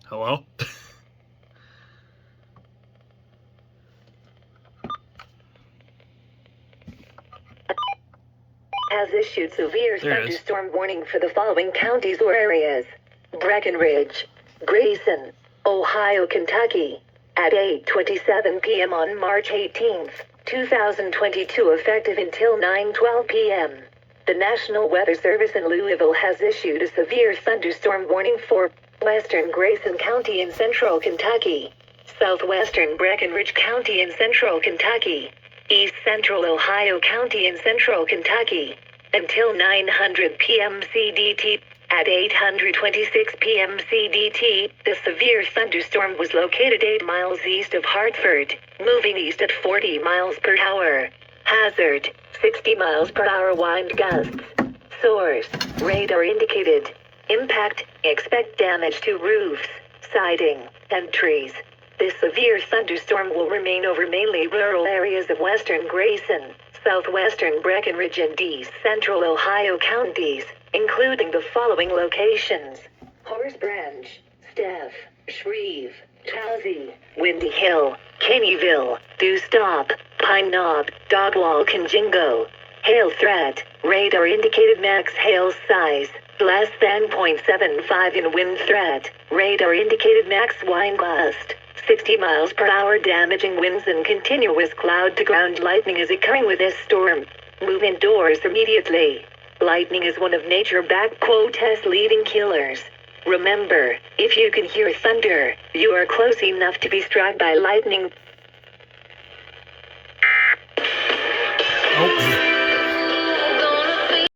Hello? Has issued severe There it is. thunderstorm warning for the following counties or areas: Breckenridge, Grayson, Ohio, Kentucky. At 8:27 p.m. on March 18th, 2022, effective until 9:12 p.m. The National Weather Service in Louisville has issued a severe thunderstorm warning for western Grayson County in central Kentucky, southwestern Breckenridge County in central Kentucky, east central Ohio County in central Kentucky, until 9:00 p.m. CDT. At 8:26 p.m. CDT, the severe thunderstorm was located 8 miles east of Hartford, moving east at 40 miles per hour. Hazard, 60 miles per hour wind gusts. Source, radar indicated. Impact, expect damage to roofs, siding, and trees. This severe thunderstorm will remain over mainly rural areas of western Grayson, southwestern Breckenridge, and east central Ohio counties, including the following locations: Horse Branch, Steph, Shreve, Towsey, Windy Hill, Caneyville, Stop, Pine Knob, Dogwalk, and Jingo. Hail threat, radar indicated max hail size, less than 0.75 in wind threat, radar indicated max wind gust, 60 miles per hour, damaging winds and continuous cloud-to-ground lightning is occurring with this storm. Move indoors immediately. Lightning is one of nature-backed leading killers. Remember, if you can hear thunder, you are close enough to be struck by lightning.